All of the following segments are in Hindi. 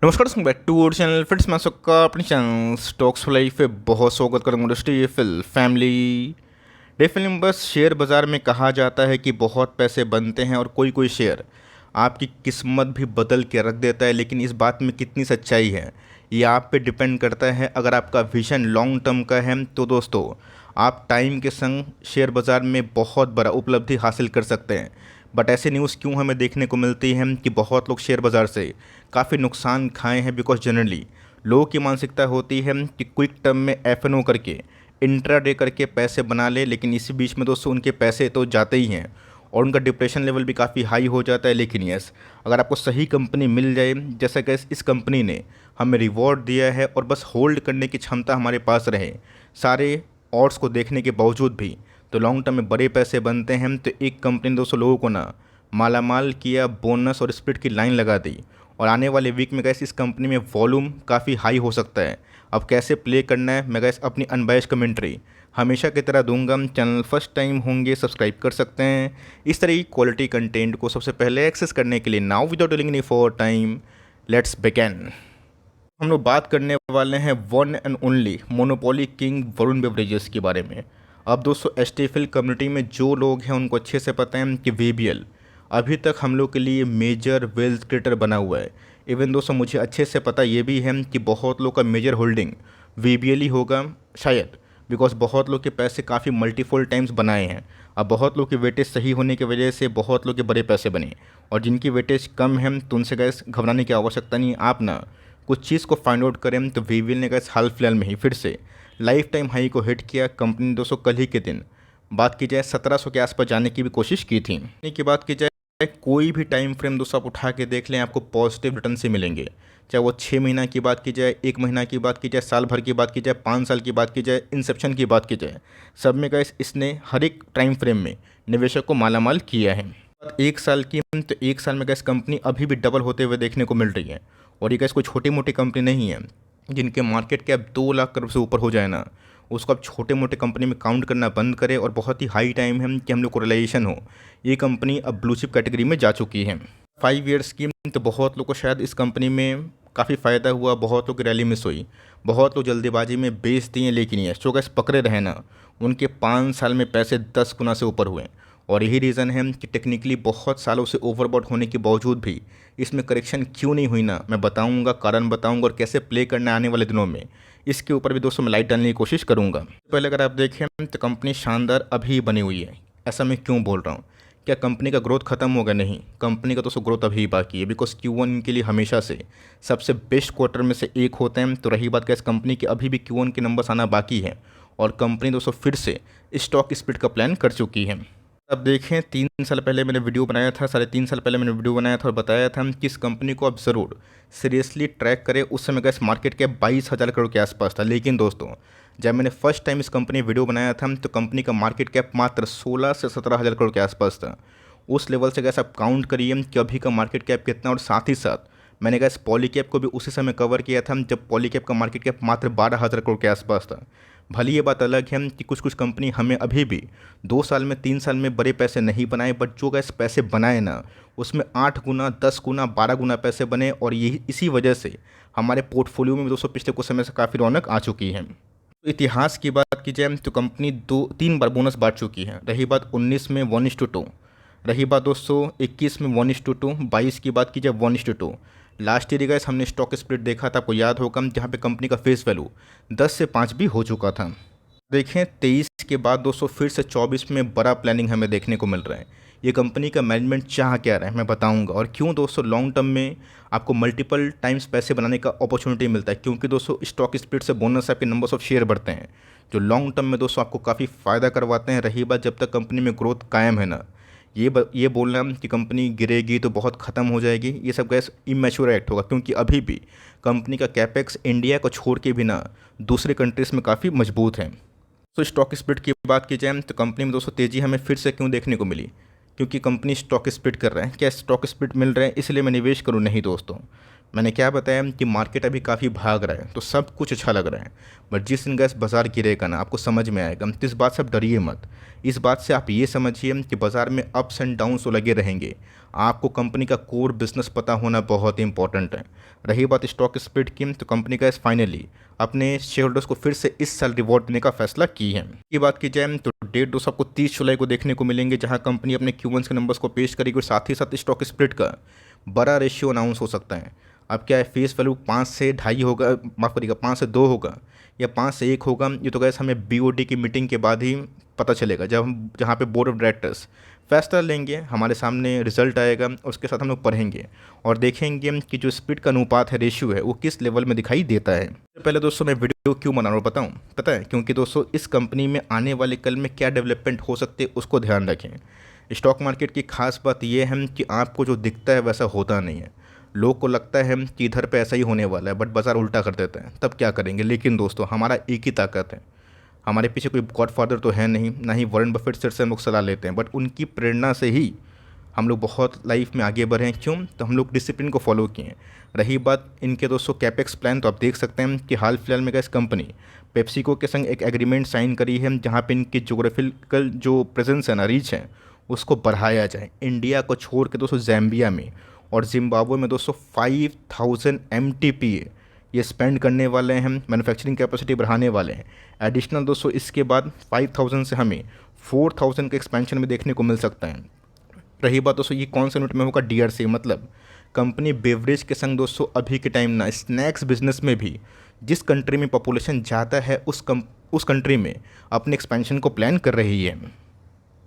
नमस्कार दोस्तों, बैक टू और चैनल फ्रेंड्स। मैं सबका अपने चैनल स्टॉक्स फॉर लाइफ पे बहुत स्वागत करूँगा दोस्तों। ये फैमिली डे फिल्म बस शेयर बाज़ार में कहा जाता है कि बहुत पैसे बनते हैं और कोई कोई शेयर आपकी किस्मत भी बदल के रख देता है, लेकिन इस बात में कितनी सच्चाई है ये आप पे डिपेंड करता है। अगर आपका विजन लॉन्ग टर्म का है तो दोस्तों आप टाइम के संग शेयर बाज़ार में बहुत बड़ा उपलब्धि हासिल कर सकते हैं। बट ऐसे न्यूज़ क्यों हमें देखने को मिलती है कि बहुत लोग शेयर बाज़ार से काफ़ी नुकसान खाए हैं? बिकॉज जनरली लोगों की मानसिकता होती है कि क्विक टर्म में एफ करके इंट्राडे करके पैसे बना ले, लेकिन इसी बीच में दोस्तों उनके पैसे तो जाते ही हैं और उनका डिप्रेशन लेवल भी काफ़ी हाई हो जाता है। लेकिन यस, अगर आपको सही कंपनी मिल जाए, जैसा कि इस कंपनी ने हमें रिवॉर्ड दिया है और बस होल्ड करने की क्षमता हमारे पास रहे सारे ऑड्स को देखने के बावजूद भी, तो लॉन्ग टर्म में बड़े पैसे बनते हैं। तो एक कंपनी ने दोस्तों लोगों को ना मालामाल किया, बोनस और स्प्लिट की लाइन लगा दी और आने वाले वीक में गैस इस कंपनी में वॉल्यूम काफ़ी हाई हो सकता है। अब कैसे प्ले करना है मैं गैस अपनी अनबायस्ड कमेंट्री हमेशा की तरह दूंगा। चैनल फर्स्ट टाइम होंगे सब्सक्राइब कर सकते हैं इस तरह की क्वालिटी कंटेंट को सबसे पहले एक्सेस करने के लिए। Now without delaying any for time, let's begin. हम लोग बात करने वाले हैं one and only monopoly king Varun beverages के बारे में। अब दोस्तों एसटीएफएल कम्युनिटी में जो लोग हैं उनको अच्छे से पता है कि वीबीएल अभी तक हम लोग के लिए मेजर वेल्थ क्रिएटर बना हुआ है। इवन दोस्तों मुझे अच्छे से पता ये भी है कि बहुत लोग का मेजर होल्डिंग वीबीएल ही होगा शायद, बिकॉज बहुत लोग के पैसे काफ़ी मल्टीपल टाइम्स बनाए हैं। अब बहुत लोग की वेटेज सही होने की वजह से बहुत लोग के बड़े पैसे बने, और जिनकी वेटेज कम है तो उनसे गैस घबराने की आवश्यकता नहीं। आप ना कुछ चीज़ को फाइंड आउट करें तो वीबीएल ने गैस हाल फिलहाल में ही फिर से लाइफ टाइम हाई को हिट किया। कंपनी ने दोस्तों कल ही के दिन बात की जाए 1700 के आसपास जाने की भी कोशिश की थी। की बात की जाए कोई भी टाइम फ्रेम दोस्तों आप उठा के देख लें, आपको पॉजिटिव रिटर्न से मिलेंगे। चाहे वो 6 महीना की बात की जाए, 1 महीना की बात की जाए, साल भर की बात की जाए, 5 साल की बात की जाए, इंसेप्शन की बात की जाए, सब में गैस इसने हर एक टाइम फ्रेम में निवेशक को मालामाल किया है। 1 साल की तो 1 साल में गैस कंपनी अभी भी डबल होते हुए देखने को मिल रही है। और ये गैस कोई छोटी मोटी कंपनी नहीं है जिनके मार्केट कैप 2 लाख करोड़ से ऊपर हो जाए ना, उसको आप छोटे मोटे कंपनी में काउंट करना बंद करें। और बहुत ही हाई टाइम है कि हम लोग को रियलाइजेशन हो ये कंपनी अब ब्लू चिप कैटेगरी में जा चुकी है। 5 ईयर्स की तो बहुत लोग को शायद इस कंपनी में काफ़ी फ़ायदा हुआ, बहुत लोग की रैली मिस हुई, बहुत लोग जल्दीबाजी में बेच दिए। लेकिन ये जो गैस पकड़े रहे ना, उनके 5 साल में पैसे 10 गुना से ऊपर हुए। और यही रीज़न है कि टेक्निकली बहुत सालों से ओवरबॉट होने के बावजूद भी इसमें करेक्शन क्यों नहीं हुई ना, मैं बताऊंगा, कारण बताऊंगा और कैसे प्ले करना है आने वाले दिनों में। इसके ऊपर भी दोस्तों मैं लाइट डालने की कोशिश करूंगा। पहले अगर आप देखें तो कंपनी शानदार अभी बनी हुई है। ऐसा मैं क्यों बोल रहा हूँ? क्या कंपनी का ग्रोथ खत्म हो गया? नहीं, कंपनी का दोस्तों ग्रोथ अभी बाकी है। बिकॉज Q1 के लिए हमेशा से सबसे बेस्ट क्वार्टर में से एक होते हैं। तो रही बात क्या, इस कंपनी के अभी भी Q1 के नंबर्स आना बाकी है और कंपनी दोस्तों फिर से स्टॉक स्प्लिट का प्लान कर चुकी है। अब देखें 3 साल पहले मैंने वीडियो बनाया था, 3.5 साल पहले मैंने वीडियो बनाया था और बताया था कि इस कंपनी को आप ज़रूर सीरियसली ट्रैक करें। उस समय गैस मार्केट कैप 22,000 करोड़ के आसपास था। लेकिन दोस्तों जब मैंने फर्स्ट टाइम इस कंपनी वीडियो बनाया था तो कंपनी का मार्केट कैप मात्र 16 से 17,000 करोड़ के आसपास था। उस लेवल से गैस आप काउंट करिए कि अभी का मार्केट कैप कितना। और साथ ही साथ मैंने गैस पॉलीकैप को भी उसी समय कवर किया था जब पॉलीकैप का मार्केट कैप मात्र 12,000 करोड़ के आसपास था। भले ये बात अलग है कि कुछ कुछ कंपनी हमें अभी भी 2 साल में 3 साल में बड़े पैसे नहीं बनाए, बट जो गैस पैसे बनाए ना उसमें 8 गुना, 10 गुना, 12 गुना पैसे बने। और यही इसी वजह से हमारे पोर्टफोलियो में दोस्तों पिछले कुछ समय से काफ़ी रौनक आ चुकी है। तो इतिहास की बात की जाए तो कंपनी 2-3 बार बोनस बांट चुकी है। रही बात 19 में 1:2, रही बात दोस्तों 21 में 1:2, 22 की बात की जाए 1:2। लास्ट ईयर गैस हमने स्टॉक स्प्लिट देखा था, आपको याद होगा, जहाँ पे कंपनी का फेस वैल्यू 10 से 5 भी हो चुका था। देखें 23 के बाद दोस्तों फिर से 24 में बड़ा प्लानिंग हमें देखने को मिल रहा है। ये कंपनी का मैनेजमेंट चाह क्या रहा है मैं बताऊंगा, और क्यों दोस्तों लॉन्ग टर्म में आपको मल्टीपल टाइम्स पैसे बनाने का अपॉर्चुनिटी मिलता है। क्योंकि दोस्तों स्टॉक स्प्लिट से बोनस आपके नंबर्स ऑफ शेयर बढ़ते हैं जो लॉन्ग टर्म में दोस्तों आपको काफ़ी फ़ायदा करवाते हैं। रही बात जब तक कंपनी में ग्रोथ कायम है ना, ये बोलना कि कंपनी गिरेगी तो बहुत ख़त्म हो जाएगी, ये सब गैस इमेच्योर एक्ट होगा। क्योंकि अभी भी कंपनी का कैपेक्स इंडिया को छोड़ के भी ना दूसरे कंट्रीज़ में काफ़ी मजबूत है। तो स्टॉक स्प्लिट की बात की जाए तो कंपनी में दोस्तों तेज़ी हमें फिर से क्यों देखने को मिली? क्योंकि कंपनी स्टॉक स्प्लिट कर रहा है। क्या स्टॉक स्प्लिट मिल रहा है इसलिए मैं निवेश करूँ? नहीं दोस्तों, मैंने क्या बताया कि मार्केट अभी काफ़ी भाग रहा है तो सब कुछ अच्छा लग रहा है, बट जिस दिन गैस बाज़ार गिरेगा ना आपको समझ में आएगा। तो इस बात से आप डरिए मत। इस बात से आप ये समझिए कि बाज़ार में अप्स एंड डाउन्स तो लगे रहेंगे। आपको कंपनी का कोर बिजनेस पता होना बहुत ही इंपॉर्टेंट है। रही बात स्टॉक स्प्लिट की, तो कंपनी का फाइनली अपने शेयर होल्डर्स को फिर से इस साल रिवॉर्ड देने का फैसला की है। ये बात की जाए तो डेट दोस्तों आपको 30 जुलाई को देखने को मिलेंगे, जहां कंपनी अपने Q1 के नंबर्स को पेश करेगी और साथ ही साथ स्टॉक स्प्लिट का बड़ा रेशियो अनाउंस हो सकता है। अब क्या है, फेस वैल्यू 5 से 2.5 होगा, माफ़ करिएगा 5 से 2 होगा या 5 से 1 होगा, ये तो गैस हमें BOD की मीटिंग के बाद ही पता चलेगा, जब हम जहाँ पे बोर्ड ऑफ डायरेक्टर्स फैसला लेंगे, हमारे सामने रिजल्ट आएगा, उसके साथ हम लोग पढ़ेंगे और देखेंगे कि जो स्पीड का अनुपात है, रेशियो है, वो किस लेवल में दिखाई देता है। पहले दोस्तों मैं वीडियो क्यों बना रहा हूँ बताऊँ? पता है क्योंकि दोस्तों इस कंपनी में आने वाले कल में क्या डेवलपमेंट हो सकते हैं उसको ध्यान रखें। स्टॉक मार्केट की खास बात यह है कि आपको जो दिखता है वैसा होता नहीं है। लोग को लगता है कि इधर पे ऐसा ही होने वाला है, बट बाज़ार उल्टा कर देता है, तब क्या करेंगे? लेकिन दोस्तों हमारा एक ही ताकत है, हमारे पीछे कोई गॉडफादर तो है नहीं, ना ही वॉरेन बफेट सर से हम लोग सलाह लेते हैं, बट उनकी प्रेरणा से ही हम लोग बहुत लाइफ में आगे बढ़े हैं। क्यों? तो हम लोग डिसिप्लिन को फॉलो किए हैं। रही बात इनके दोस्तों कैपेक्स प्लान, तो आप देख सकते हैं कि हाल फिलहाल में इस कंपनी पेप्सिको के संग एक एग्रीमेंट साइन करी है, जहाँ पे इनकी जोग्राफिकल जो प्रेजेंस है ना, रीच है, उसको बढ़ाया जाए। इंडिया को छोड़ के दोस्तों ज़ैम्बिया में और जिम्बाब्वे में दोस्तों 5000 MTPA ये स्पेंड करने वाले हैं, मैन्युफैक्चरिंग कैपेसिटी बढ़ाने वाले हैं। एडिशनल दोस्तों इसके बाद 5000 से हमें 4000 के एक्सपेंशन में देखने को मिल सकता है। रही बात दोस्तों ये कौन से यूनिट में होगा? DRC, मतलब कंपनी बेवरेज के संग दोस्तों अभी के टाइम ना स्नैक्स बिजनेस में भी जिस कंट्री में पॉपुलेशन ज़्यादा है उस कंट्री में अपने एक्सपेंशन को प्लान कर रही है।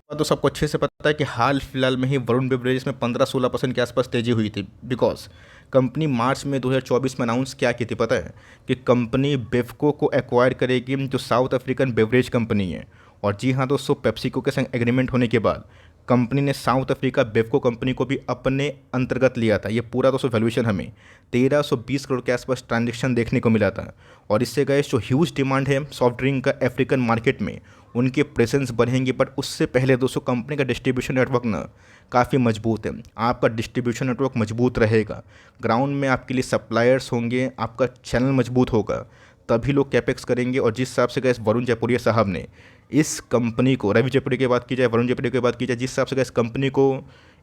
तो सबको अच्छे से पता है कि हाल फिलहाल में ही वरुण बेवरेजेस में 15-16% के आसपास तेज़ी हुई थी, बिकॉज कंपनी मार्च में 2024 में अनाउंस क्या की थी पता है? कि कंपनी बेवको को एक्वायर करेगी, जो साउथ अफ्रीकन बेवरेज कंपनी है। और जी हाँ दोस्तों, पेप्सिको के संग एग्रीमेंट होने के बाद कंपनी ने साउथ अफ्रीका बेवको कंपनी को भी अपने अंतर्गत लिया था। ये पूरा दोस्तों वैल्यूएशन हमें 1320 करोड़ के आसपास ट्रांजेक्शन देखने को मिला था। और इससे गए जो ह्यूज डिमांड है सॉफ्ट ड्रिंक का अफ्रीकन मार्केट में, उनके प्रेजेंस बढ़ेंगे। बट उससे पहले दोस्तों कंपनी का डिस्ट्रीब्यूशन नेटवर्क ना काफ़ी मजबूत है। आपका डिस्ट्रीब्यूशन नेटवर्क मजबूत रहेगा, ग्राउंड में आपके लिए सप्लायर्स होंगे, आपका चैनल मजबूत होगा, तभी लोग कैपेक्स करेंगे। और जिस हिसाब से गए वरुण जयपुरिया साहब ने इस कंपनी को, रवि जयपुरिया की बात की जाए, वरुण जयपुरिया की बात की जाए, जिस हिसाब से गैस कंपनी को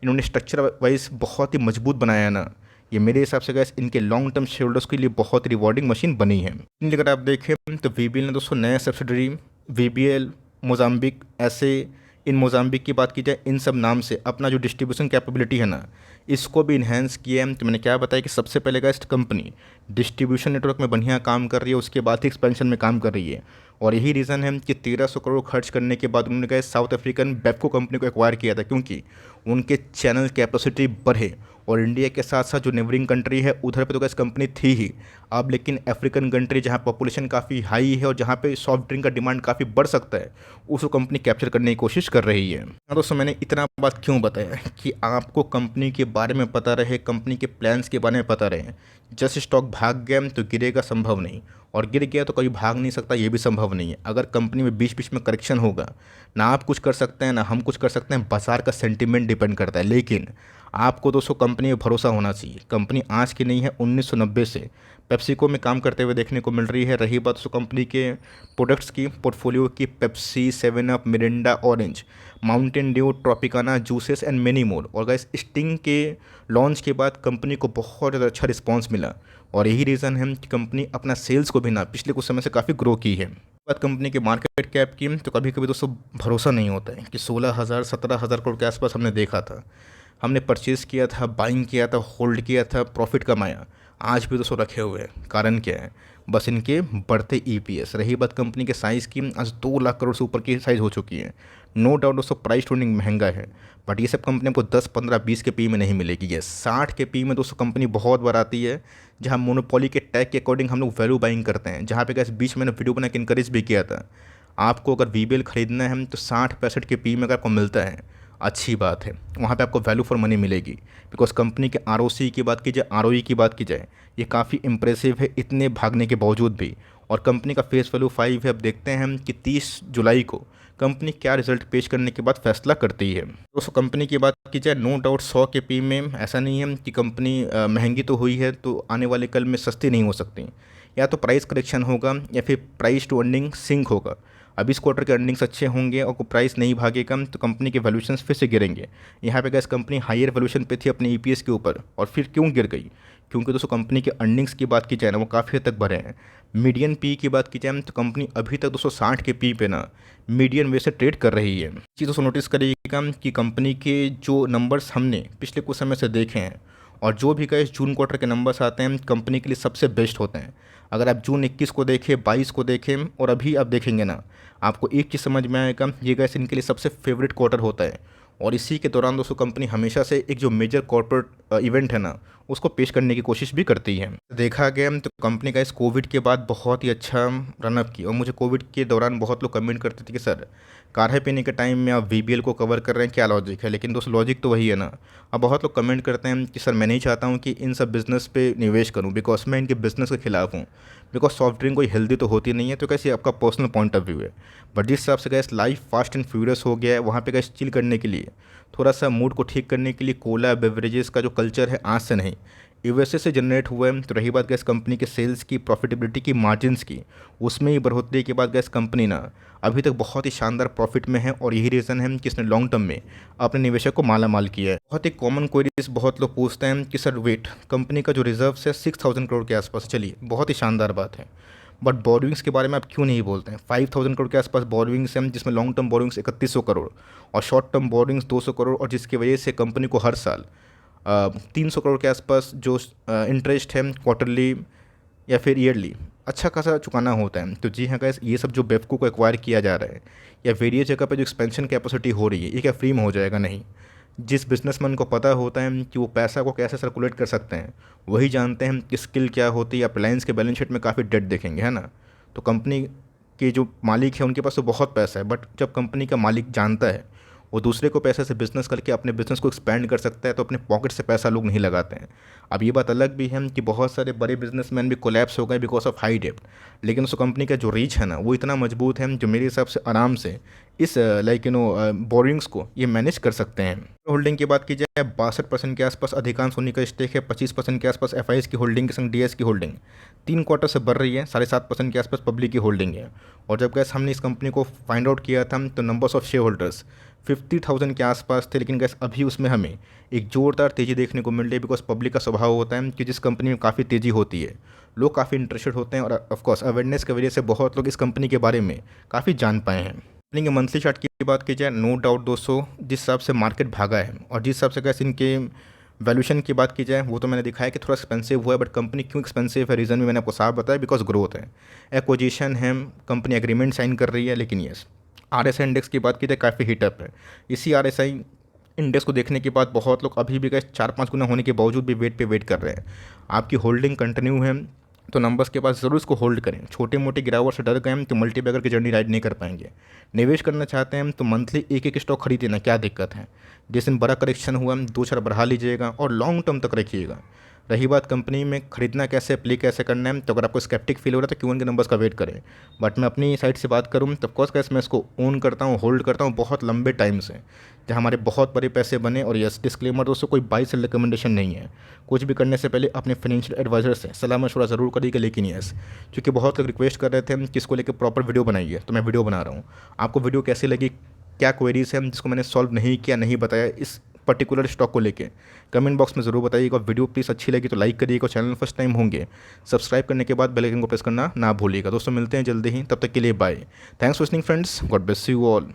इन्होंने स्ट्रक्चर वाइज बहुत ही मजबूत बनाया है ना, ये मेरे हिसाब से गैस इनके लॉन्ग टर्म शेयर होल्डर्स के लिए बहुत रिवॉर्डिंग मशीन बनी है। अगर आप देखें तो VBL ने दोस्तों नया सब्सिडरी VBL मोजाम्बिक, ऐसे इन मोजाम्बिक की बात की जाए, इन सब नाम से अपना जो डिस्ट्रीब्यूशन कैपेबिलिटी है ना, इसको भी इन्हेंस किया है। तो मैंने क्या बताया कि सबसे पहले गैस कंपनी डिस्ट्रीब्यूशन नेटवर्क में बढ़िया काम कर रही है, उसके बाद ही एक्सपेंशन में काम कर रही है। और यही रीज़न है कि 1300 करोड़ खर्च करने के बाद उन्होंने गैस साउथ अफ्रीकन बेवको कंपनी को एक्वायर किया था, क्योंकि उनके चैनल कैपेसिटी बढ़े। और इंडिया के साथ साथ जो नेबरिंग कंट्री है उधर पे तो गैस कंपनी थी ही, अब लेकिन अफ्रीकन कंट्री जहाँ पॉपुलेशन काफ़ी हाई है और जहाँ पे सॉफ्ट ड्रिंक का डिमांड काफ़ी बढ़ सकता है, उसको कंपनी कैप्चर करने की कोशिश कर रही है। दोस्तों मैंने इतना बात क्यों बताया कि आपको कंपनी के बारे में पता रहे, कंपनी के प्लान्स के बारे में पता रहे। जस्ट स्टॉक भाग गया तो गिरेगा संभव नहीं, और गिर गया तो कभी भाग नहीं सकता, ये भी संभव नहीं है। अगर कंपनी में बीच बीच में करेक्शन होगा, ना आप कुछ कर सकते हैं ना हम कुछ कर सकते हैं, बाजार का सेंटिमेंट डिपेंड करता है। लेकिन आपको दोस्तों कंपनी में भरोसा होना चाहिए। कंपनी आज की नहीं है, 1990 से पेप्सिको में काम करते हुए देखने को मिल रही है। रही बात दोस्तों कंपनी के प्रोडक्ट्स की, पोर्टफोलियो की, Pepsi, 7 up, Mirinda, orange, Mountain Dew, Tropicana juices and many more. और गाइस स्टिंग के लॉन्च के बाद कंपनी को बहुत ज़्यादा अच्छा रिस्पांस मिला, और यही रीज़न है कि कंपनी अपना सेल्स को भी ना पिछले कुछ समय से काफ़ी ग्रो की है। बात कंपनी के मार्केट कैप की, तो कभी कभी दोस्तों भरोसा नहीं होता है कि 16,000-17,000 करोड़ के आसपास हमने देखा था, हमने परचेज़ किया था, बाइंग किया था, होल्ड किया था, प्रॉफिट कमाया, आज भी दोस्तों रखे हुए हैं। कारण क्या है? बस इनके बढ़ते EPS। रही बात कंपनी के साइज़ की, आज 2 लाख करोड़ से ऊपर की साइज़ हो चुकी है। नो डाउट दोस्तों प्राइस टूनिंग महंगा है, बट ये सब कंपनी आपको 10, 15, 20 के पी में नहीं मिलेगी। ये 60 के पी में दोस्तों कंपनी बहुत बार आती है, जहाँ मोनोपोली के टैग के अकॉर्डिंग हम लोग वैल्यू बाइंग करते हैं। जहाँ पे गैस बीच मैंने वीडियो बना के इनकरेज भी किया था, आपको अगर VBL खरीदना है तो 60-65 के पी में अगर आपको मिलता है, अच्छी बात है, वहाँ पे आपको वैल्यू फॉर मनी मिलेगी। बिकॉज कंपनी के ROC की बात की जाए, ROE की बात की जाए, ये काफ़ी इंप्रेसिव है इतने भागने के बावजूद भी। और कंपनी का फेस वैल्यू 5 है। अब देखते हैं कि 30 जुलाई को कंपनी क्या रिजल्ट पेश करने के बाद फैसला करती है। दोस्तों कंपनी की बात की जाए, नो डाउट 100 के पी में ऐसा नहीं है कि कंपनी महंगी तो हुई है तो आने वाले कल में सस्ती नहीं हो सकती। या तो प्राइस करेक्शन होगा या फिर प्राइस टू अर्निंग सिंक होगा। अब इस क्वार्टर के अर्निंग्स अच्छे होंगे और को प्राइस नहीं भागेगा तो कंपनी के वैल्यूएशंस फिर से गिरेंगे। यहाँ पे गैस कंपनी हायर वैल्यूएशन पे थी अपने ईपीएस के ऊपर, और फिर क्यों गिर गई? क्योंकि दोस्तों कंपनी के अर्निंग्स की बात की जाए ना, वो काफ़ी हद तक बढ़े हैं। मीडियन पी की बात की जाए तो कंपनी अभी तक 260 के पी पे ना मीडियन वे से ट्रेड कर रही है। चीज़ दोस्तों नोटिस करिएगा कि कंपनी के जो नंबर्स हमने पिछले कुछ समय से देखे हैं और जो भी गए जून क्वार्टर के नंबर्स आते हैं कंपनी के लिए सबसे बेस्ट होते हैं। अगर आप जून 21 को देखें, 22 को देखें और अभी आप देखेंगे ना, आपको एक चीज़ समझ में आएगा, ये गैस इनके लिए सबसे फेवरेट क्वार्टर होता है। और इसी के दौरान दोस्तों कंपनी हमेशा से एक जो मेजर कॉर्पोरेट इवेंट है ना, उसको पेश करने की कोशिश भी करती है। देखा गया तो कंपनी का इस कोविड के बाद बहुत ही अच्छा रनअप की, और मुझे कोविड के दौरान बहुत लोग कमेंट करते थे कि सर काढ़े पीने के टाइम में आप वीबीएल को कवर कर रहे हैं, क्या लॉजिक है? लेकिन दोस्तों लॉजिक तो वही है ना। अब बहुत लोग कमेंट करते हैं कि सर मैं नहीं चाहता हूँ कि इन सब बिज़नेस पे निवेश करूँ बिकॉज मैं इनके बिज़नेस के खिलाफ हूँ, बिकॉज सॉफ्ट ड्रिंक कोई हेल्दी तो होती नहीं है। तो कैसे आपका पर्सनल पॉइंट ऑफ व्यू है, बट जिस हिसाब से gas life fast and furious हो गया है, वहाँ पे गैस चिल करने के लिए, थोड़ा सा मूड को ठीक करने के लिए कोला बेवरेजेस का जो कल्चर है आज से नहीं, यूएसए से जनरेट हुआ है। तो रही बात गैस कंपनी के सेल्स की, प्रॉफिटेबिलिटी की, मार्जिन्स की, उसमें ही बढ़ोतरी के बाद गैस कंपनी ना अभी तक बहुत ही शानदार प्रॉफिट में है, और यही रीज़न है कि इसने लॉन्ग टर्म में अपने निवेशक को माला माल किया है। बहुत ही कॉमन क्वेरीज बहुत लोग पूछते हैं कि सर वेट, कंपनी का जो रिजर्व है 6000 करोड़ के आसपास, चलिए बहुत ही शानदार बात है, बट बोरोइंग्स के बारे में आप क्यों नहीं बोलते हैं? 5000 करोड़ के आसपास बोरोइंग्स हैं, जिसमें लॉन्ग टर्म बोरोइंग्स 3100 करोड़ और शॉर्ट टर्म बोरोइंग्स 200 करोड़, और जिसकी वजह से कंपनी को हर साल 300 करोड़ के आसपास जो इंटरेस्ट है क्वार्टरली या फिर ईयरली अच्छा खासा चुकाना होता है। तो जी हाँ गाइस, ये सब जो बेवकूफ़ को एक्वायर किया जा रहा है या वेरियस जगह पे जो एक्सपेंशन कैपेसिटी हो रही है, ये क्या फ्री में हो जाएगा? नहीं। जिस बिजनेसमैन को पता होता है कि वो पैसा को कैसे सर्कुलेट कर सकते हैं, वही जानते हैं कि स्किल क्या होती है। आप रिलायंस के बैलेंस शीट में काफ़ी डेट देखेंगे, है ना। तो कंपनी के जो मालिक है उनके पास तो बहुत पैसा है, बट जब कंपनी का मालिक जानता है वो दूसरे को पैसे से बिज़नेस करके अपने बिज़नेस को एक्सपैंड कर सकता है, तो अपने पॉकेट से पैसा लोग नहीं लगाते हैं। अब ये बात अलग भी है कि बहुत सारे बड़े बिजनेसमैन भी कोलैप्स हो गए बिकॉज ऑफ हाई डेप्ट, लेकिन उस कंपनी का जो रीच है ना वो इतना मजबूत है जो मेरे हिसाब से आराम से इस बोरिंग्स को ये मैनेज कर सकते हैं। होल्डिंग की बात की जाए, 62% के आसपास अधिकांश उन्हीं का स्टेक है। 25% के आसपास एफआईएस की होल्डिंग के संग डीएस की होल्डिंग 3 क्वार्टर से बढ़ रही है। 7.5% के आसपास पब्लिक की होल्डिंग है। और जब गैस हमने इस कंपनी को फाइंड आउट किया था तो नंबर्स ऑफ शेयर होल्डर्स 50,000 के आसपास थे, लेकिन गैस अभी उसमें हमें एक ज़ोरदार तेज़ी देखने को मिल रही है। बिकॉज पब्लिक का स्वभाव होता है कि जिस कंपनी में काफ़ी तेज़ी होती है लोग काफ़ी इंटरेस्टेड होते हैं, और ऑफकोर्स अवेयरनेस की वजह से बहुत लोग इस कंपनी के बारे में काफ़ी जान पाए हैं। कंपनी के मंथली चार्ट की बात की जाए, नो डाउट दोस्तों जिस हिसाब से मार्केट भागा है और जिस हिसाब से गैस इनके वैल्यूशन की बात की जाए, वो तो मैंने दिखाया कि थोड़ा एक्सपेंसिव हुआ है, बट कंपनी क्यों एक्सपेंसिव है रीज़न भी मैंने आपको साफ बताया, बिकॉज ग्रोथ है, एक्विजिशन है, कंपनी एग्रीमेंट साइन कर रही है। लेकिन यस, आरएसआई इंडेक्स की बात की जाए काफ़ी हीटअप है। इसी आरएसआई इंडेक्स को देखने के बाद बहुत लोग अभी भी गए 4-5 गुना होने के बावजूद भी वेट कर रहे हैं। आपकी होल्डिंग कंटिन्यू है तो नंबर्स के पास ज़रूर इसको होल्ड करें। छोटे मोटे गिरावट से डर गए हम तो मल्टीबैगर की जर्नी राइड नहीं कर पाएंगे। निवेश करना चाहते हैं हम तो मंथली एक स्टॉक खरीद लेना, क्या दिक्कत है। जिस दिन बड़ा करेक्शन हुआ 2-4 बढ़ा लीजिएगा और लॉन्ग टर्म तक रखिएगा। रही बात कंपनी में खरीदना कैसे, प्ले कैसे करना है, तो अगर आपको स्केप्टिक फील हो रहा है तो Q1 के नंबर्स का वेट करें। बट मैं अपनी साइड से बात करूँ तो ऑफकोर्स कैसे मैं इसको ओन करता हूँ, होल्ड करता हूँ बहुत लंबे टाइम से, जहाँ हमारे बहुत बड़े पैसे बने। और यस, डिस्क्लेमर दोस्तों, कोई बाई सेल रिकमेंडेशन नहीं है। कुछ भी करने से पहले अपने फाइनेंशियल एडवाइजर से सलाह मशवरा ज़रूर करिएगा। लेकिन यस, क्योंकि बहुत लोग रिक्वेस्ट कर रहे थे कि इसको लेकर प्रॉपर वीडियो बनाइए, तो मैं वीडियो बना रहा हूँ। आपको वीडियो कैसी लगी, क्या क्वेरीज है जिसको मैंने सॉल्व नहीं किया, नहीं बताया इस पर्टिकुलर स्टॉक को लेके, कमेंट बॉक्स में ज़रूर बताइएगा। वीडियो प्लीज़ अच्छी लगी तो लाइक करिएगा। चैनल फर्स्ट टाइम होंगे सब्सक्राइब करने के बाद बेल आइकन को प्रेस करना ना भूलिएगा। दोस्तों मिलते हैं जल्दी ही, तब तक के लिए bye. Thanks for listening friends, God bless you all.